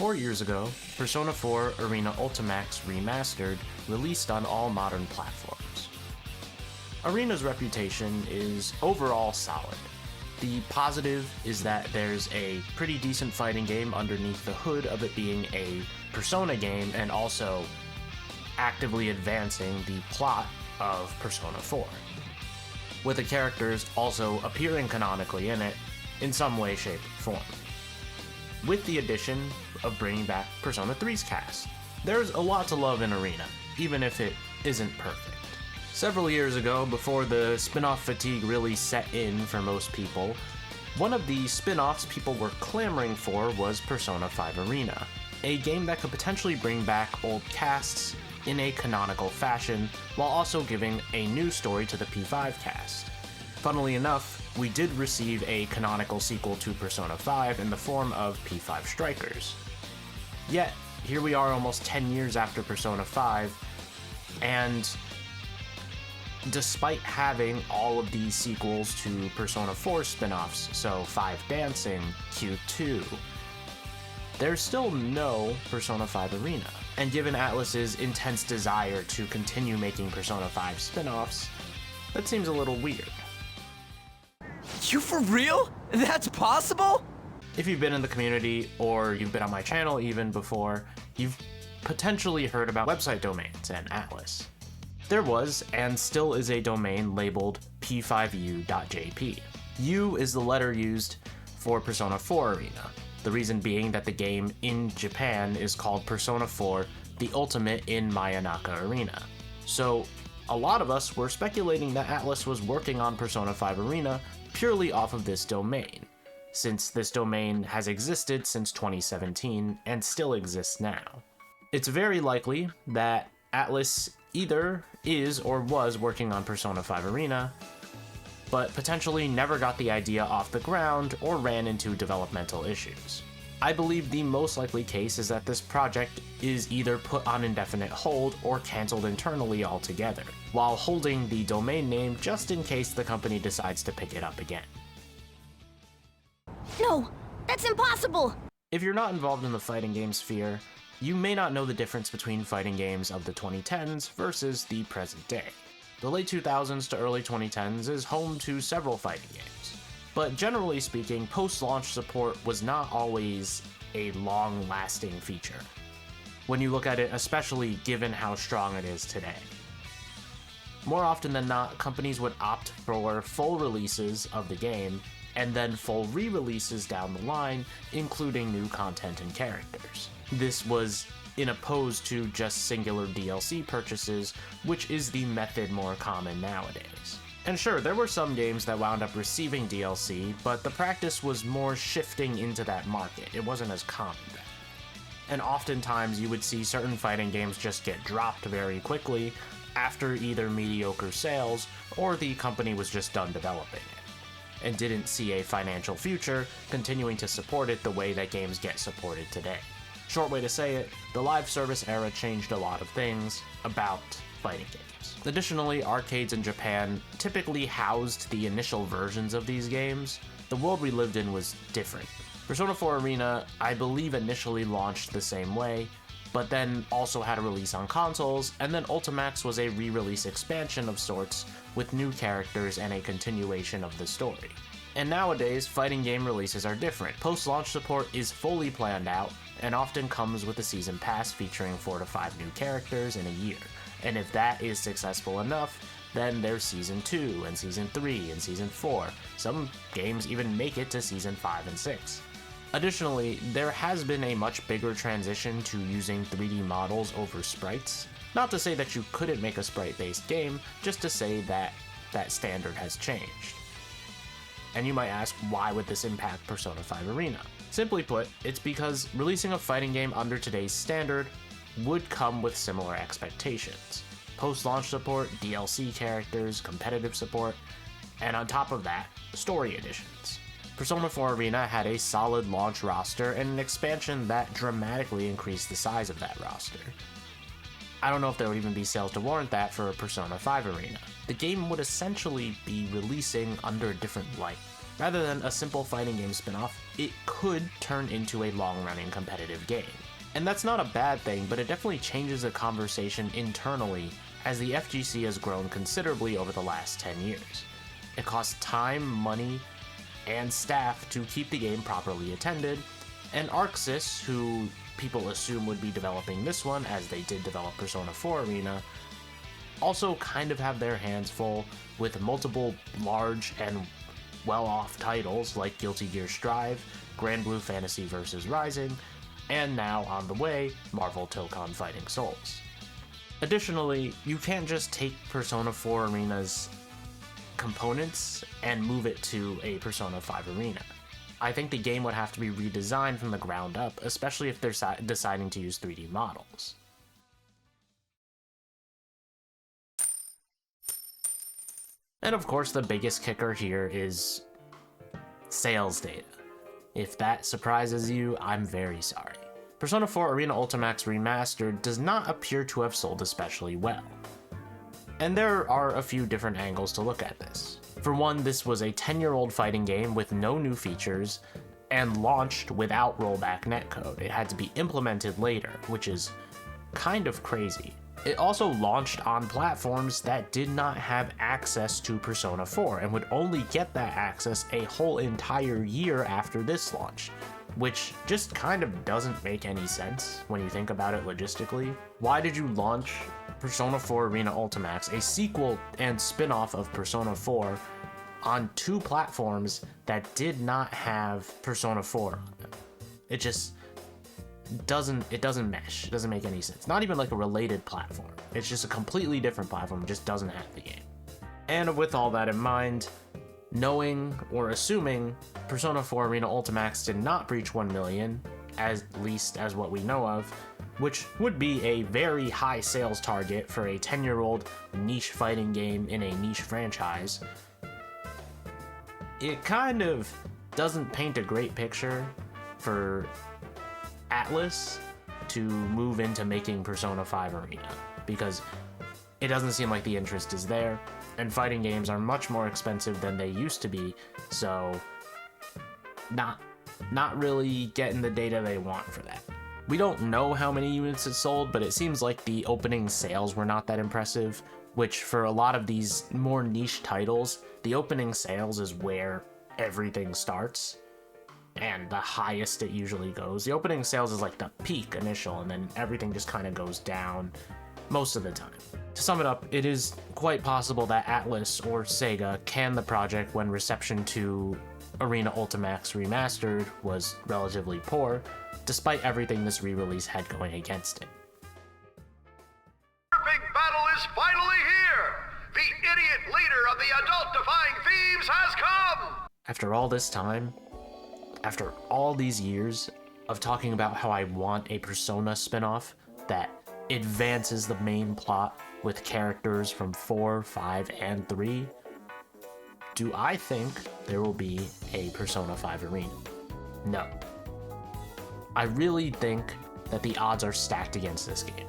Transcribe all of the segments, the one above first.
4 years ago, Persona 4 Arena Ultimax Remastered released on all modern platforms. Arena's reputation is overall solid. The positive is that there's a pretty decent fighting game underneath the hood of it being a Persona game and also actively advancing the plot of Persona 4, with the characters also appearing canonically in it in some way, shape, or form. With the addition of bringing back Persona 3's cast, there's a lot to love in Arena, even if it isn't perfect. Several years ago, before the spin-off fatigue really set in for most people, one of the spin-offs people were clamoring for was Persona 5 Arena, a game that could potentially bring back old casts in a canonical fashion, while also giving a new story to the P5 cast. Funnily enough, we did receive a canonical sequel to Persona 5 in the form of P5 Strikers. Yet, here we are almost 10 years after Persona 5, and despite having all of these sequels to Persona 4 spin-offs, so 5 Dancing, Q2, there's still no Persona 5 Arena. And given ATLUS's intense desire to continue making Persona 5 spin-offs, that seems a little weird. You for real? That's possible? If you've been in the community, or you've been on my channel even before, you've potentially heard about website domains and ATLUS. There was, and still is, a domain labeled p5u.jp. U is the letter used for Persona 4 Arena, the reason being that the game in Japan is called Persona 4 The Ultimate in Mayanaka Arena. So a lot of us were speculating that ATLUS was working on Persona 5 Arena purely off of this domain, since this domain has existed since 2017 and still exists now. It's very likely that ATLUS either is or was working on Persona 5 Arena, but potentially never got the idea off the ground or ran into developmental issues. I believe the most likely case is that this project is either put on indefinite hold or cancelled internally altogether, while holding the domain name just in case the company decides to pick it up again. No, that's impossible! If you're not involved in the fighting game sphere, you may not know the difference between fighting games of the 2010s versus the present day. The late 2000s to early 2010s is home to several fighting games, but generally speaking, post-launch support was not always a long-lasting feature, when you look at it, especially given how strong it is today. More often than not, companies would opt for full releases of the game, and then full re-releases down the line, including new content and characters. This was in opposed to just singular DLC purchases, which is the method more common nowadays. And sure, there were some games that wound up receiving DLC, but the practice was more shifting into that market. It wasn't as common then. And oftentimes you would see certain fighting games just get dropped very quickly after either mediocre sales or the company was just done developing it, and didn't see a financial future continuing to support it the way that games get supported today. Short way to say it, the live service era changed a lot of things about fighting games. Additionally, arcades in Japan typically housed the initial versions of these games. The world we lived in was different. Persona 4 Arena, I believe, initially launched the same way, but then also had a release on consoles, and then Ultimax was a re-release expansion of sorts with new characters and a continuation of the story. And nowadays, fighting game releases are different. Post-launch support is fully planned out, and often comes with a season pass featuring 4 to 5 new characters in a year. And if that is successful enough, then there's Season 2, and Season 3, and Season 4. Some games even make it to Season 5 and 6. Additionally, there has been a much bigger transition to using 3D models over sprites. Not to say that you couldn't make a sprite-based game, just to say that that standard has changed. And you might ask, why would this impact Persona 5 Arena? Simply put, it's because releasing a fighting game under today's standard would come with similar expectations. Post-launch support, DLC characters, competitive support, and on top of that, story editions. Persona 4 Arena had a solid launch roster and an expansion that dramatically increased the size of that roster. I don't know if there would even be sales to warrant that for Persona 5 Arena. The game would essentially be releasing under a different light. Rather than a simple fighting game spin-off, it could turn into a long-running competitive game. And that's not a bad thing, but it definitely changes the conversation internally as the FGC has grown considerably over the last 10 years. It costs time, money, and staff to keep the game properly attended, and ArcSys, who people assume would be developing this one as they did develop Persona 4 Arena, also kind of have their hands full with multiple large and well-off titles like Guilty Gear Strive, Grand Blue Fantasy vs. Rising, and now on the way, Marvel Tokon Fighting Souls. Additionally, you can't just take Persona 4 Arena's components and move it to a Persona 5 Arena. I think the game would have to be redesigned from the ground up, especially if they're deciding to use 3D models. And of course, the biggest kicker here is sales data. If that surprises you, I'm very sorry. Persona 4 Arena Ultimax Remastered does not appear to have sold especially well. And there are a few different angles to look at this. For one, this was a 10-year-old fighting game with no new features and launched without rollback netcode. It had to be implemented later, which is kind of crazy. It also launched on platforms that did not have access to Persona 4 and would only get that access a whole entire year after this launch, which just kind of doesn't make any sense when you think about it logistically. Why did you launch Persona 4 Arena Ultimax, a sequel and spin-off of Persona 4, on 2 platforms that did not have Persona 4 on them? It doesn't mesh. It doesn't make any sense. Not even like a related platform. It's just a completely different platform, it just doesn't have the game. And with all that in mind, knowing or assuming Persona 4 Arena Ultimax did not breach 1 million, at least as what we know of, which would be a very high sales target for a 10-year-old niche fighting game in a niche franchise, it kind of doesn't paint a great picture for ATLUS to move into making Persona 5 Arena, because it doesn't seem like the interest is there, and fighting games are much more expensive than they used to be, so not really getting the data they want for that. We don't know how many units it sold, but it seems like the opening sales were not that impressive, which for a lot of these more niche titles, the opening sales is where everything starts, and the highest it usually goes. The opening sales is like the peak initial, and then everything just kind of goes down most of the time. To sum it up, it is quite possible that ATLUS or Sega canned the project when reception to Arena Ultimax Remastered was relatively poor, despite everything this re-release had going against it. Our big battle is finally here! The idiot leader of the adult-defying thieves has come! After all this time, after all these years of talking about how I want a Persona spin-off that advances the main plot with characters from 4, 5, and 3, do I think there will be a Persona 5 Arena? No. I really think that the odds are stacked against this game.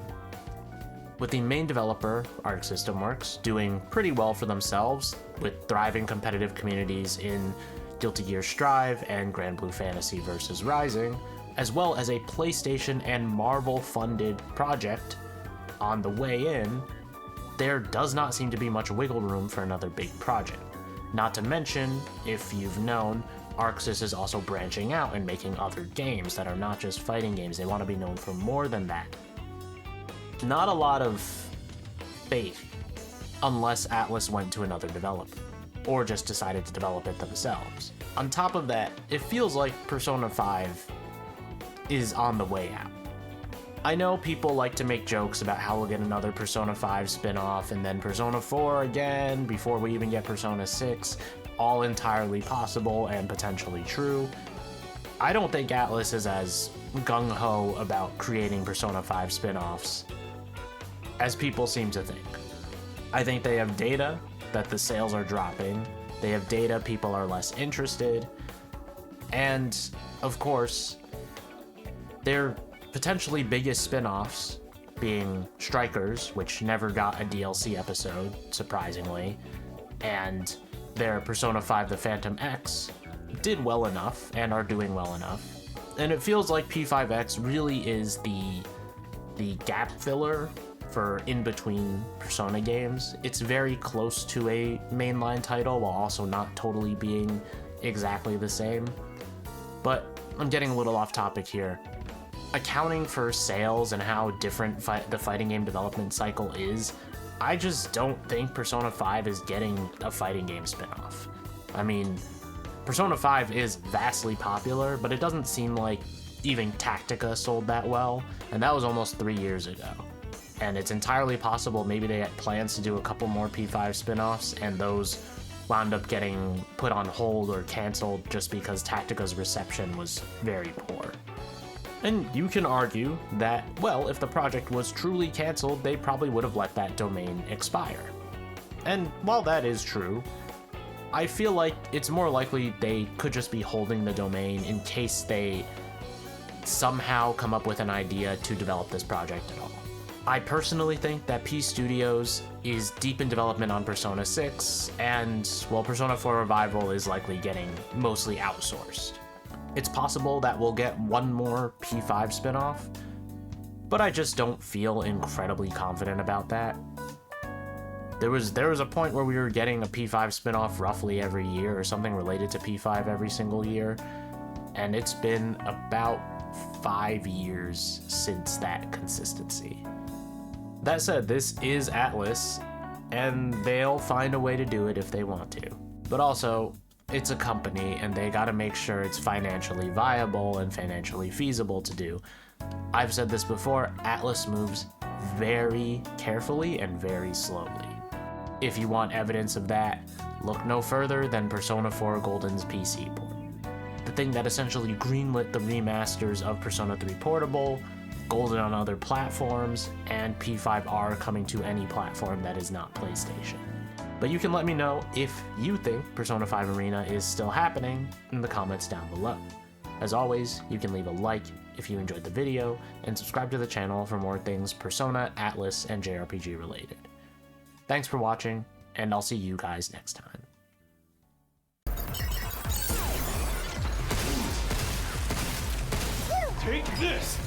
With the main developer, Arc System Works, doing pretty well for themselves, with thriving competitive communities in Guilty Gear Strive and Grand Blue Fantasy vs. Rising, as well as a PlayStation and Marvel-funded project on the way in, there does not seem to be much wiggle room for another big project. Not to mention, if you've known, ArcSys is also branching out and making other games that are not just fighting games. They want to be known for more than that. Not a lot of faith, unless ATLUS went to another developer, or just decided to develop it themselves. On top of that, it feels like Persona 5 is on the way out. I know people like to make jokes about how we'll get another Persona 5 spin-off and then Persona 4 again before we even get Persona 6, all entirely possible and potentially true. I don't think ATLUS is as gung-ho about creating Persona 5 spin-offs as people seem to think. I think they have data that the sales are dropping, they have data people are less interested, and of course, their potentially biggest spin-offs being Strikers, which never got a DLC episode, surprisingly, and their Persona 5 The Phantom X, did well enough and are doing well enough. And it feels like P5X really is the gap filler for in-between Persona games. It's very close to a mainline title while also not totally being exactly the same. But I'm getting a little off topic here. Accounting for sales and how different the fighting game development cycle is, I just don't think Persona 5 is getting a fighting game spin-off. I mean, Persona 5 is vastly popular, but it doesn't seem like even Tactica sold that well, and that was almost 3 years ago. And it's entirely possible maybe they had plans to do a couple more P5 spin-offs, and those wound up getting put on hold or canceled just because Tactica's reception was very poor. And you can argue that, well, if the project was truly canceled, they probably would have let that domain expire. And while that is true, I feel like it's more likely they could just be holding the domain in case they somehow come up with an idea to develop this project at all. I personally think that P Studios is deep in development on Persona 6, and, well, Persona 4 Revival is likely getting mostly outsourced. It's possible that we'll get one more P5 spin-off, but I just don't feel incredibly confident about that. There was a point where we were getting a P5 spin-off roughly every year or something related to P5 every single year, and it's been about 5 years since that consistency. That said, this is ATLUS, and they'll find a way to do it if they want to. But also, it's a company, and they gotta make sure it's financially viable and financially feasible to do. I've said this before, ATLUS moves very carefully and very slowly. If you want evidence of that, look no further than Persona 4 Golden's PC port. The thing that essentially greenlit the remasters of Persona 3 Portable, Golden on other platforms, and P5R coming to any platform that is not PlayStation. But you can let me know if you think Persona 5 Arena is still happening in the comments down below. As always, you can leave a like if you enjoyed the video, and subscribe to the channel for more things Persona, ATLUS, and JRPG related. Thanks for watching, and I'll see you guys next time. Take this!